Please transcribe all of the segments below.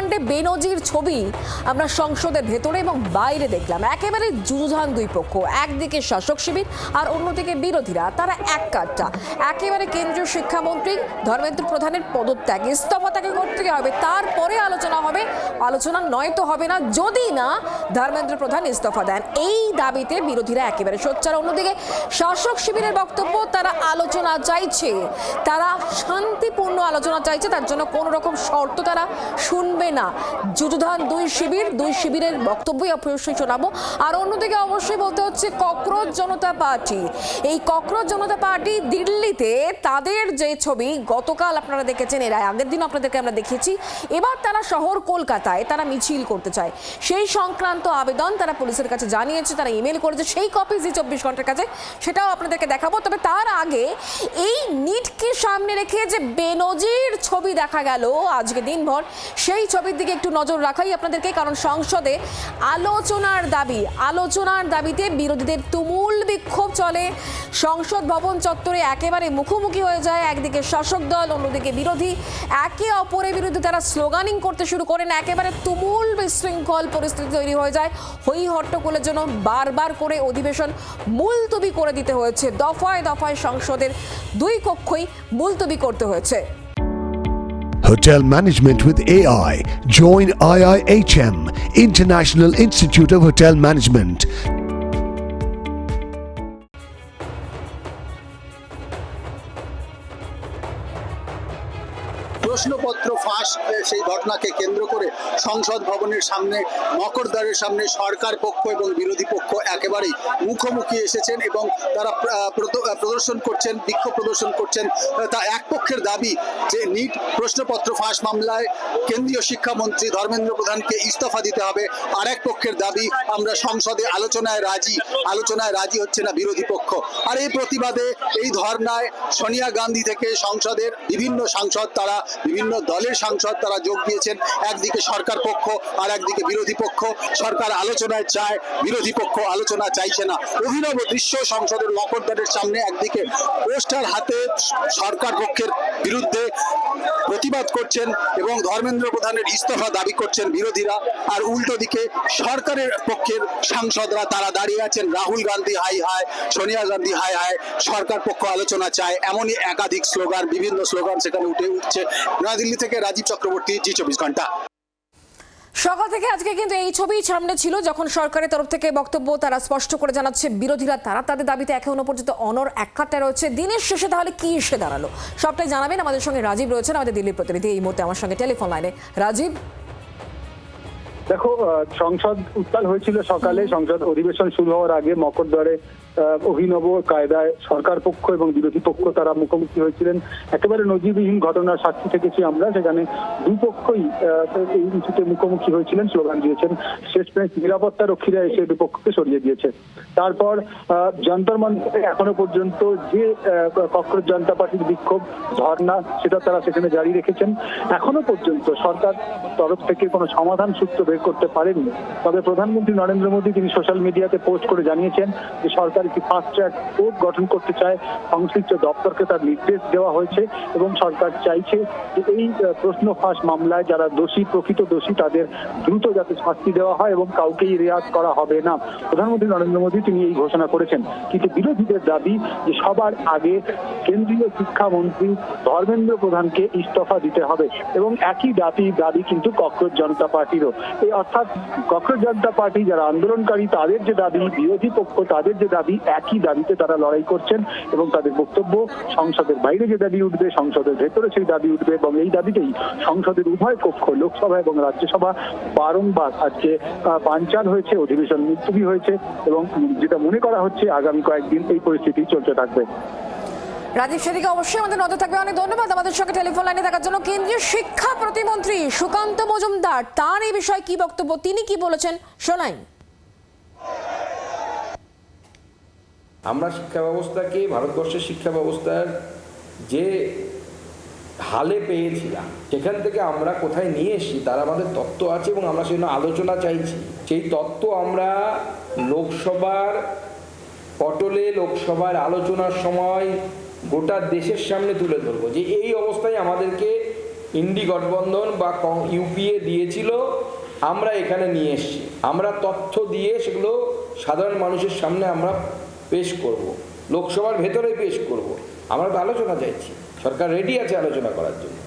কাণ্ডে বেনজির ছবি আমরা সংসদের ভেতরে এবং বাইরে দেখলাম। একেবারে যুযুধান দুই পক্ষ, একদিকে শাসক শিবির আর অন্যদিকে বিরোধীরা। তারা এক কাটটা। একেবারে কেন্দ্রীয় শিক্ষামন্ত্রী ধর্মেন্দ্র প্রধানের পদত্যাগ, ইস্তফা তাকে করতে হবে, তারপরে আলোচনা হবে। আলোচনা নয়তো হবে না যদি না ধর্মেন্দ্র প্রধান ইস্তফা দেন। এই দাবিতে বিরোধীরা একেবারে সোচ্চার। অন্যদিকে শাসক শিবিরের বক্তব্য, তারা আলোচনা চাইছে, তারা শান্তিপূর্ণ আলোচনা চাইছে, তার জন্য কোনো রকম শর্ত তারা শুনবে না। যুযুধান দুই শিবিরের বক্তব্যই অবশ্যই শোনাবো। আর অন্যদিকে অবশ্যই বলতে হচ্ছে ককরোচ জনতা পার্টি। এই ককরোচ জনতা পার্টি দিল্লিতে তাদের যে ছবি গতকাল আপনারা দেখেছেন, এর আগের দিন আপনাদেরকে আমরা দেখিয়েছি, এবার তারা শহর কলকাতায় তারা মিছিল করতে চায়। সেই সংক্রান্ত আবেদন তারা পুলিশের কাছে জানিয়েছে, তারা ইমেল করেছে, সেই কপি জি 24 ঘন্টার কাছে, সেটাও আপনাদেরকে দেখাবো। তবে তার আগে এই নিটকে সামনে রেখে যে বেনজির ছবি দেখা গেল আজকে দিনভর, সেই ছবির দিকে একটু নজর রাখাই আপনাদেরকে। কারণ সংসদে আলোচনার দাবিতে বিরোধীদের তুমুল বিক্ষোভ চলে। সংসদ ভবন চত্বরে একেবারে মুখোমুখি হয়ে যায় একদিকে শাসক দল, অন্যদিকে বিরোধী। একে অপরের বিরুদ্ধে তারা স্লোগানিং করতে শুরু করেন। একেবারে তুমুল বিশৃঙ্খল পরিস্থিতি তৈরি হয়ে যায়। হই হট্টগোলের জন্য বারবার করে অধিবেশন মুলতবি করে দিতে হয়েছে। দফায় দফায় সংসদের দুই কক্ষই মুলতবি করতে হয়েছে। Hotel Management with AI. Join IIHM, International Institute of Hotel Management. প্রশ্নপত্র ফাঁস সেই ঘটনাকে কেন্দ্র করে সংসদ ভবনের সামনে, মকরদ্বারের সামনে সরকার পক্ষ এবং বিরোধী পক্ষ একেবারেই মুখোমুখি এসেছেন এবং তারা প্রদর্শন করছেন, বিক্ষোভ প্রদর্শন করছেন। তা এক পক্ষের দাবি যে নিট প্রশ্নপত্র ফাঁস মামলায় কেন্দ্রীয় শিক্ষামন্ত্রী ধর্মেন্দ্র প্রধানকে ইস্তফা দিতে হবে। আর এক পক্ষের দাবি আমরা সংসদে আলোচনায় রাজি হচ্ছে না বিরোধী পক্ষ। আর এই প্রতিবাদে, এই ধর্নায় সোনিয়া গান্ধী থেকে সংসদের বিভিন্ন সাংসদ, তারা বিভিন্ন দলের সাংসদ তারা যোগ দিয়েছেন। একদিকে সরকার পক্ষ আর একদিকে বিরোধী পক্ষ। সরকার আলোচনায় চায়, বিরোধী পক্ষ আলোচনা চাইছে না। অভিনব দৃশ্য সংসদের মকরদ্বারের সামনে, একদিকে পোস্টার হাতে সরকার পক্ষের বিরুদ্ধে প্রতিবাদ করছেন এবং ধর্মেন্দ্র প্রধানের ইস্তফা দাবি করছেন বিরোধীরা। আর উল্টো দিকে সরকারের পক্ষের সাংসদরা তারা দাঁড়িয়ে আছেন, রাহুল গান্ধী হাই হাই, সোনিয়া গান্ধী হাই হাই, সরকার পক্ষ আলোচনা চায়, এমনই একাধিক স্লোগান, বিভিন্ন স্লোগান সেখানে উঠছে। নয়াদিল্লি থেকে রাজীব চক্রবর্তী, জি 24 ঘন্টা। সকাল থেকে আজকে কিন্তু এই ছবি সামনে ছিল, যখন সরকারের তরফ থেকে বক্তব্য তারা স্পষ্ট করে জানাচ্ছে বিরোধীরা তারা তাদের দাবিতে এখনো পর্যন্ত অনড় এক কাট্টায় রয়েছে। দিনের শেষে তাহলে কি এসে দাঁড়ালো সবটাই জানাবেন। আমাদের সঙ্গে রাজীব রয়েছেন, আমাদের দিল্লির প্রতিনিধি, এই মুহূর্তে আমার সঙ্গে টেলিফোন লাইনে। রাজীব, দেখো, সংসদ উত্তাল হয়েছিল সকালে। সংসদ অধিবেশন শুরু হওয়ার আগে মকরদ্বারে অভিনব কায়দায় সরকার পক্ষ এবং বিরোধী পক্ষ তারা মুখোমুখি হয়েছিলেন। একেবারে নজিরবিহীন ঘটনার সাক্ষী থেকেছি আমরা। সেখানে দুই পক্ষই এই ইস্যুতে মুখোমুখি হয়েছিলেন, স্লোগান দিয়েছেন। শেষ পর্যন্ত নিরাপত্তা রক্ষীরা এসে দুই পক্ষকে সরিয়ে দিয়েছে। তারপর যন্তর মন্তরে এখনো পর্যন্ত যে ককরোচ জনতা পার্টির বিক্ষোভ, ধর্না, সেটা তারা সেখানে জারি রেখেছেন। এখনো পর্যন্ত সরকার তরফ থেকে কোনো সমাধান সূত্র বের করতে পারেনি। তবে প্রধানমন্ত্রী নরেন্দ্র মোদী তিনি সোশ্যাল মিডিয়াতে পোস্ট করে জানিয়েছেন যে সরকার একটি ফাস্ট ট্র্যাক কোর্ট গঠন করতে চায়। সংশ্লিষ্ট দপ্তরকে তার নির্দেশ দেওয়া হয়েছে এবং সরকার চাইছে যে এই প্রশ্ন ফাঁস মামলায় যারা দোষী, প্রকৃত দোষী, তাদের দ্রুত যাতে শাস্তি দেওয়া হয় এবং কাউকেই রেয়াত করা হবে না। প্রধানমন্ত্রী নরেন্দ্র মোদী তিনি এই ঘোষণা করেছেন। কিন্তু বিরোধীদের দাবি যে সবার আগে কেন্দ্রীয় শিক্ষামন্ত্রী ধর্মেন্দ্র প্রধানকে ইস্তফা দিতে হবে এবং একই দাবি কিন্তু ককরোচ জনতা পার্টিরও। এই অর্থাৎ ককরোচ জনতা পার্টি যারা আন্দোলনকারী, তাদের যে দাবি, বিরোধী পক্ষ তাদের যে দাবি, একই দাবিতে তারা লড়াই করছেন এবং তাদের বক্তব্য সংসদের বাইরে যে দাবি উঠবে, সংসদের ভেতরে সেই দাবি উঠবে এবং এই দাবিতেই সংসদের উভয় কক্ষ, লোকসভা এবং রাজ্যসভা, বারংবার আজকে পাঞ্চাল হয়েছে, অধিবেশন মুলতবি হয়েছে এবং যেটা মনে করা হচ্ছে আগামী কয়েকদিন এই পরিস্থিতি চলতে থাকবে। রাজীব, সেদিকে অবশ্যই আমাদের নজর থাকবে। অনেক ধন্যবাদ আমাদের সঙ্গে টেলিফোন লাইনে থাকার জন্য। কেন্দ্রীয় শিক্ষা প্রতিমন্ত্রী সুকান্ত মজুমদার, তার এই বিষয়ে কি বক্তব্য, তিনি কি বলেছেন শোনাই। আমরা শিক্ষা ব্যবস্থাকে, ভারতবর্ষের শিক্ষা ব্যবস্থার যে হালে পেয়েছিলাম সেখান থেকে আমরা কোথায় নিয়ে এসেছি তার আমাদের তত্ত্ব আছে এবং আমরা সেজন্য আলোচনা চাইছি। সেই তত্ত্ব আমরা লোকসভার পটলে, লোকসভার আলোচনার সময় গোটা দেশের সামনে তুলে ধরবো যে এই অবস্থায় আমাদেরকে ইন্ডি গঠবন্ধন বা ইউপিএ দিয়েছিল, আমরা এখানে নিয়ে এসেছি। আমরা তথ্য দিয়ে সেগুলো সাধারণ মানুষের সামনে আমরা পেশ করব, লোকসভার ভেতরে পেশ করব। আমরা তো আলোচনা চাইছি, সরকার রেডি আছে আলোচনা করার জন্য।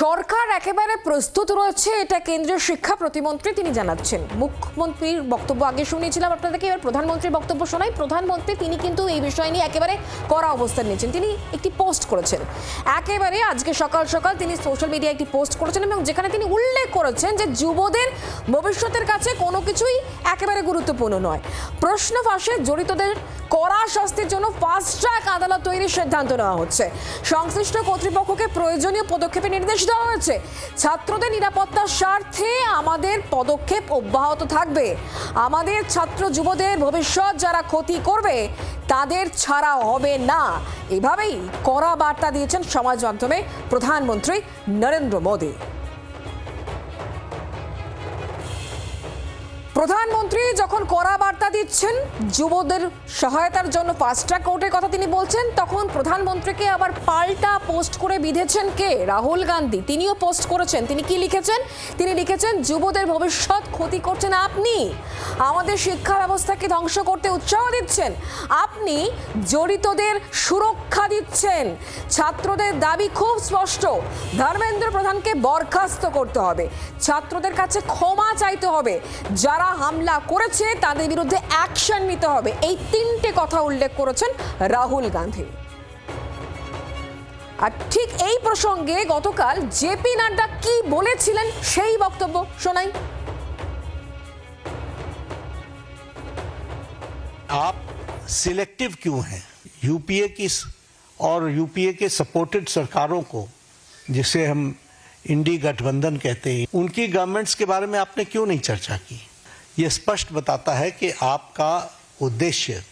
সরকার একেবারে প্রস্তুত রয়েছে, এটা কেন্দ্রীয় শিক্ষা প্রতিমন্ত্রী তিনি জানাচ্ছেন। মুখ্যমন্ত্রীর বক্তব্য আগে শুনিয়েছিলাম আপনাদেরকে, এবার প্রধানমন্ত্রীর বক্তব্য শোনাই। প্রধানমন্ত্রী তিনি কিন্তু এই বিষয় নিয়ে একেবারে কড়া অবস্থান নিয়েছেন। তিনি একটি পোস্ট করেছেন, একেবারে আজকে সকাল সকাল তিনি সোশ্যাল মিডিয়ায় একটি পোস্ট করেছেন এবং যেখানে তিনি উল্লেখ করেছেন যে যুবদের ভবিষ্যতের কাছে কোনো কিছুই একেবারে গুরুত্বপূর্ণ নয়। প্রশ্ন ফাঁসে জড়িতদের কড়া শাস্তির জন্য ফাস্ট ট্র্যাক আদালত তৈরির সিদ্ধান্ত নেওয়া হচ্ছে। সংশ্লিষ্ট কর্তৃপক্ষকে প্রয়োজনীয় পদক্ষেপের নির্দেশ দেওয়া হয়েছে। ছাত্রদের নিরাপত্তার স্বার্থে আমাদের পদক্ষেপ অব্যাহত থাকবে। আমাদের ছাত্র যুবদের ভবিষ্যৎ যারা ক্ষতি করবে তাদের ছাড়া হবে না। এভাবেই কড়া বার্তা দিয়েছেন সমাজ মাধ্যমে প্রধানমন্ত্রী নরেন্দ্র মোদী। প্রধানমন্ত্রী যখন কড়া বার্তা দিচ্ছেন যুবদের সহায়তার জন্য ফাস্ট ট্র্যাক কোর্টের কথা তিনি বলছেন, তখন প্রধানমন্ত্রীকে আবার পাল্টা পোস্ট করে বিঁধেছেন কে? রাহুল গান্ধী। তিনিও পোস্ট করেছেন। তিনি কি লিখেছেন? তিনি লিখেছেন, যুবদের ভবিষ্যৎ ক্ষতি করছেন আপনি, আমাদের শিক্ষা ব্যবস্থাকে ধ্বংস করতে উৎসাহ দিচ্ছেন আপনি, জড়িতদের সুরক্ষা দিচ্ছেন। ছাত্রদের দাবি খুব স্পষ্ট, ধর্মেন্দ্র প্রধানকে বরখাস্ত করতে হবে, ছাত্রদের কাছে ক্ষমা চাইতে হবে, যারা হামলা করেছে তাদের বিরুদ্ধে অ্যাকশন নিতে হবে। এই তিনটে কথা উল্লেখ করেছেন রাহুল গান্ধী। আর ঠিক এই প্রসঙ্গে গতকাল জেপি নাড্ডা কি বলেছিলেন সেই বক্তব্য শোনাই। आप सिलेक्टिव क्यों हैं? यूपीए की और यूपीए के सपोर्टेड सरकारों को, जिसे हम इंडी गठबंधन कहते हैं, उनकी गवर्नमेंट्स के बारे में आपने क्यों नहीं चर्चा की? ये स्पष्ट बताता है कि आपका उद्देश्य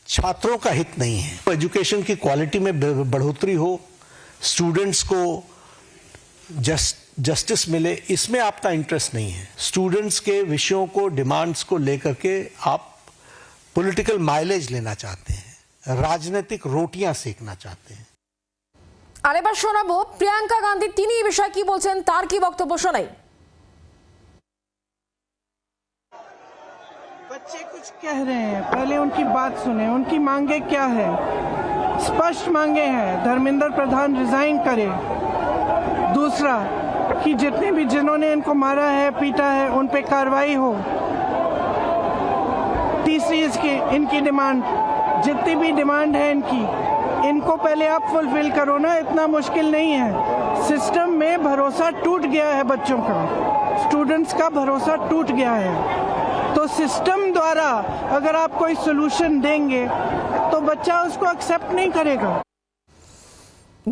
छात्रों का हित नहीं है। एजुकेशन की क्वालिटी में बढ़ोतरी हो, स्टूडेंट्स को जस्टिस मिले, इसमें आपका इंटरेस्ट नहीं है। स्टूडेंट्स के विषयों को, डिमांड्स को लेकर के आप पॉलिटिकल माइलेज लेना चाहते हैं, राजनीतिक रोटियां सेकना चाहते हैं। আর এবার শোনাবো প্রিয়াঙ্কা গান্ধী, তিনি এই বিষয়ে কি বলছেন, তার কি বক্তব্য শোনাই। बच्चे कुछ कह रहे हैं, पहले उनकी बात सुने। उनकी मांगे क्या है? स्पष्ट मांगे हैं, धर्मेंद्र प्रधान रिजाइन करे। दूसरा कि जितने भी जिन्होंने इनको मारा है, पीटा है, उन पे कार्रवाई हो। तीसरी इनकी डिमांड, जितनी भी डिमांड है इनको पहले आप फुलफिल करो ना, इतना मुश्किल नहीं है। सिस्टम में भरोसा टूट गया है, बच्चों का, स्टूडेंट्स का भरोसा टूट गया है। तो सिस्टम द्वारा अगर आप कोई सोल्यूशन देंगे तो बच्चा उसको एक्सेप्ट नहीं करेगा।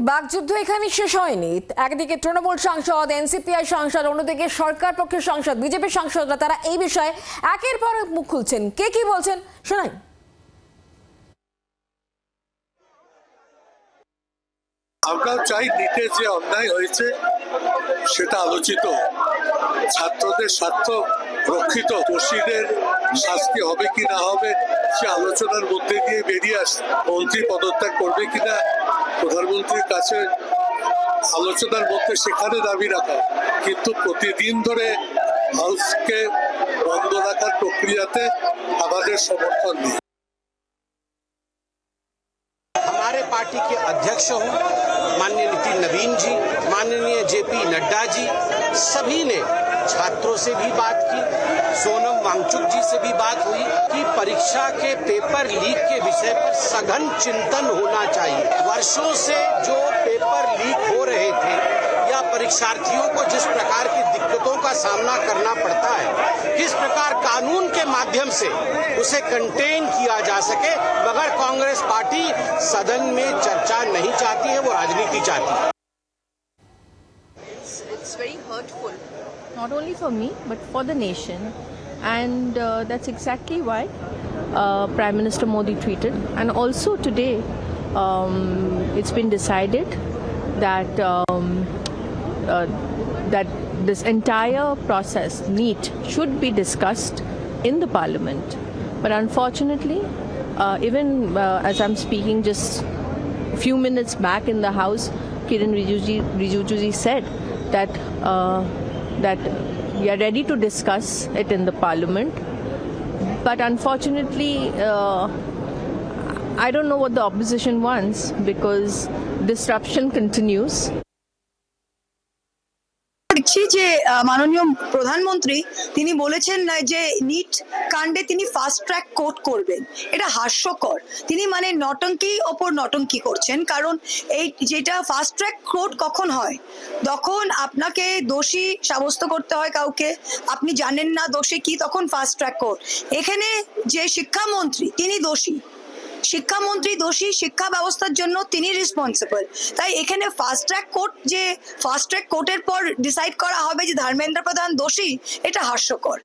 বাকযুদ্ধ এখানে শেষ হয়নি। একদিকে তৃণমূল সাংসদ, এনসিপিআই সাংসদ, অন্যদিকে সরকার পক্ষের সাংসদ, বিজেপি সাংসদরা তারা এই বিষয়ে একের পর এক মুখ খুলছেন। কে কি বলছেন শোনাই। আমরা চাই নিটে যে অন্যায় হয়েছে সেটা আলোচিত, ছাত্রদের স্বার্থ রক্ষিত, দোষীদের শাস্তি হবে কি না হবে সে আলোচনার মধ্যে দিয়ে বেরিয়ে আসে। মন্ত্রী পদত্যাগ করবে কিনা প্রধানমন্ত্রীর কাছে আলোচনার মধ্যে সেখানে দাবি রাখা, কিন্তু প্রতিদিন ধরে হাউসকে বন্ধ রাখার প্রক্রিয়াতে আমাদের সমর্থন নেই। हमारे पार्टी के अध्यक्ष हों माननीय नितिन नवीन जी, माननीय जेपी नड्डा जी, सभी ने छात्रों से भी बात की, सोनम वांगचुक जी से भी बात हुई कि परीक्षा के पेपर लीक के विषय पर सघन चिंतन होना चाहिए। वर्षों से जो पेपर लीक हो रहे थे या परीक्षार्थियों को जिस प्रकार की दिक्कतों का सामना करना पड़ता है, किस प्रकार कानून के माध्यम से उसे कंटेन किया जा सके, मगर कांग्रेस पार्टी सदन में चर्चा नहीं चाहती है, वो राजनीति चाहती है। It's very hurtful, not only for me but for the nation, and that's exactly why Prime Minister Modi tweeted, and also today it's been decided that that this entire process, NEET, should be discussed in the Parliament. But unfortunately, even as I'm speaking just a few minutes back in the House, Kiren Rijiju ji said that that we are ready to discuss it in the parliament, but unfortunately I don't know what the opposition wants because disruption continues. দেখছি যে মাননীয় প্রধানমন্ত্রী তিনি বলেছেন না যে NEET কাণ্ডে তিনি ফাস্ট ট্র্যাক কোর্ট করবেন, এটা হাস্যকর। তিনি মানে নটঙ্কি ওপর নটঙ্কি করছেন, কারণ এই যেটা ফাস্ট ট্র্যাক কোর্ট কখন হয়, যখন আপনাকে দোষী সাব্যস্ত করতে হয় কাউকে, আপনি জানেন না দোষী কি, তখন ফাস্ট ট্র্যাক কোর্ট। এখানে যে শিক্ষামন্ত্রী তিনি দোষী, শিক্ষামন্ত্রী দোষী, শিক্ষা ব্যবস্থার জন্য তিনি রেসপন্সিবল। তাই এখানে ফাস্ট ট্র্যাক কোর্ট, যে ফাস্ট ট্র্যাক কোর্টের পর ডিসাইড করা হবে যে ধর্মেন্দ্র প্রধান দোষী, এটা হাস্যকর।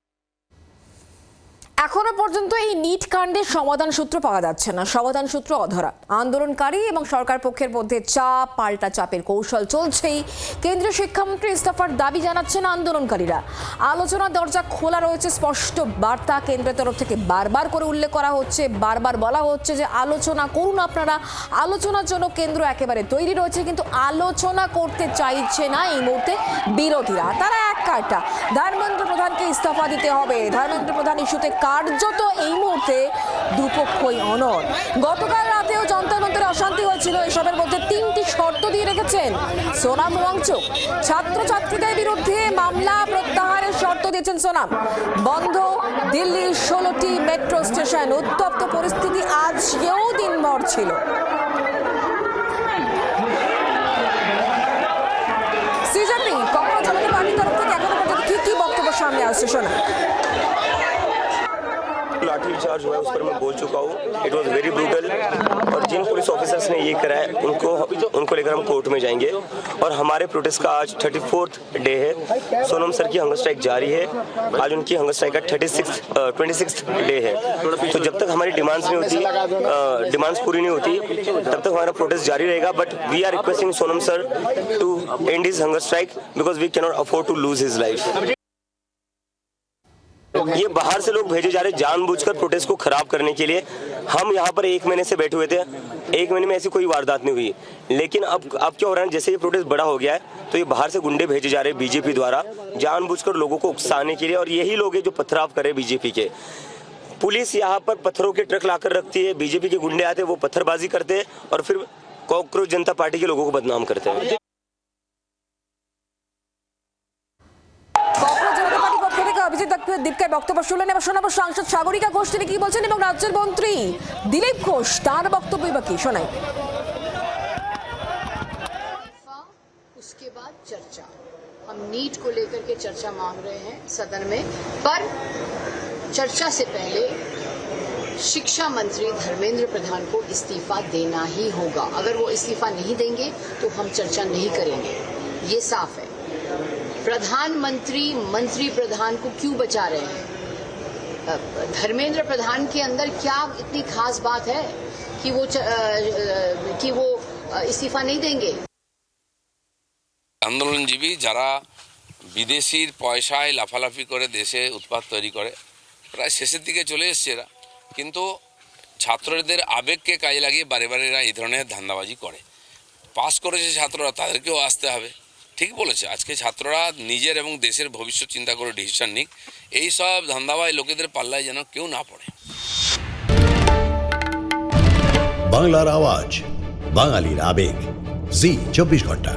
এখনো পর্যন্ত এই নিট কাণ্ডের সমাধান সূত্র পাওয়া যাচ্ছে না, সমাধান সূত্র অধরা। আন্দোলনকারী এবং সরকার পক্ষের মধ্যে চাপ, পাল্টা চাপের কৌশল চলছেই। কেন্দ্রীয় শিক্ষামন্ত্রী ইস্তফার দাবি জানাচ্ছেন আন্দোলনকারীরা। আলোচনার দরজা খোলা রয়েছে, স্পষ্ট বার্তা কেন্দ্রের তরফ থেকে বারবার করে উল্লেখ করা হচ্ছে, বারবার বলা হচ্ছে যে আলোচনা করুন আপনারা, আলোচনার জন্য কেন্দ্র একেবারে তৈরি রয়েছে। কিন্তু আলোচনা করতে চাইছে না এই মুহূর্তে বিরোধীরা। তারা এক কাটা, ধর্মেন্দ্র প্রধানকে ইস্তফা দিতে হবে। ধর্মেন্দ্র প্রধান ইস্যুতে কার্যত এই মুহূর্তে দুপক্ষই অনড়। গতকাল রাতেও যন্তর মন্তরে অশান্তি হয়েছিল, এসবের মধ্যে 3টি শর্ত দিয়ে রেখেছেন সোনাম ওয়াংচুক। ছাত্রছাত্রীদের বিরুদ্ধে মামলা প্রত্যাহারের শর্ত দিয়েছেন সোনাম। বন্ধ দিল্লির 16টি মেট্রো স্টেশন। উত্তপ্ত পরিস্থিতি আজকেও দিনভর ছিল। সিজেপি কখনো জনতা পার্টির তরফ থেকে এখনো পর্যন্ত কি বক্তব্য সামনে আসছে শোনা। लाठी चार्ज हुआ है उस पर मैं बोल चुका हूँ, इट वॉज वेरी ब्रूटल। और जिन पुलिस ऑफिसर्स ने ये करा है उनको लेकर हम कोर्ट में जाएंगे। और हमारे प्रोटेस्ट का आज 34th डे है। सोनम सर की हंगर स्ट्राइक जारी है, आज उनकी हंगर स्ट्राइक का 26th डे है। तो जब तक हमारी डिमांड्स नहीं होती, डिमांड्स पूरी नहीं होती, तब तक हमारा प्रोटेस्ट जारी रहेगा। But we are requesting Sonam sir to end his hunger strike because we can not afford to lose his life. ये बाहर से लोग भेजे जा रहे जानबूझकर प्रोटेस्ट को खराब करने के लिए। हम यहाँ पर 1 महीने से बैठे हुए थे, 1 महीने में ऐसी कोई वारदात नहीं हुई। लेकिन अब क्या हो रहा है, जैसे ये प्रोटेस्ट बड़ा हो गया है तो ये बाहर से गुंडे भेजे जा रहे हैं बीजेपी द्वारा जानबूझकर लोगों को उकसाने के लिए। और यही लोग हैं जो पथराव करे बीजेपी के। पुलिस यहाँ पर पत्थरों के ट्रक लाकर रखती है, बीजेपी के गुंडे आते हैं, वो पत्थरबाजी करते हैं और फिर कॉकरोच जनता पार्टी के लोगों को बदनाम करते हैं। দীপকের বক্তব্য শুনলেন। এবার শোনাবো সাংসদ সাগরিকা ঘোষ, তিনি কি বলছেন, এবং রাজ্যের মন্ত্রী দিলীপ ঘোষ তার বক্তব্যই বা কি শোনাই। उसके बाद चर्चा, हम नीट को लेकर के चर्चा मांग रहे हैं सदन में, पर चर्चा से पहले शिक्षा मंत्री धर्मेंद्र प्रधान को इस्तीफा देना ही होगा। अगर वो इस्तीफा नहीं देंगे तो हम चर्चा नहीं करेंगे, ये साफ है। प्रधानमंत्री मंत्री प्रधान को क्यों बचा रहे हैं? धर्मेंद्र प्रधान के अंदर क्या इतनी खास बात है कि वो इस्तीफा नहीं देंगे? আন্দোলনজীবী যারা বিদেশির পয়সায় লাফালাফি করে দেশে উৎপাত তৈরি করে, প্রায় শেষের দিকে চলে এসছে এরা। কিন্তু ছাত্রদের আবেগকে কাজে লাগিয়ে বারে বারে এরা এই ধরনের ধান্দাবাজি করে। পাস করেছে ছাত্ররা, তাদেরকেও আসতে হবে। ঠিক বলেছে, আজকে ছাত্ররা নিজের এবং দেশের ভবিষ্যৎ চিন্তা করে ডিসিশন নিক। এই সব ধান্দাবাজ লোকেদের পাল্লায় যেন কেউ না পড়ে। বাংলার আওয়াজ, বাঙালির আবেগ, জি 24 ঘন্টা।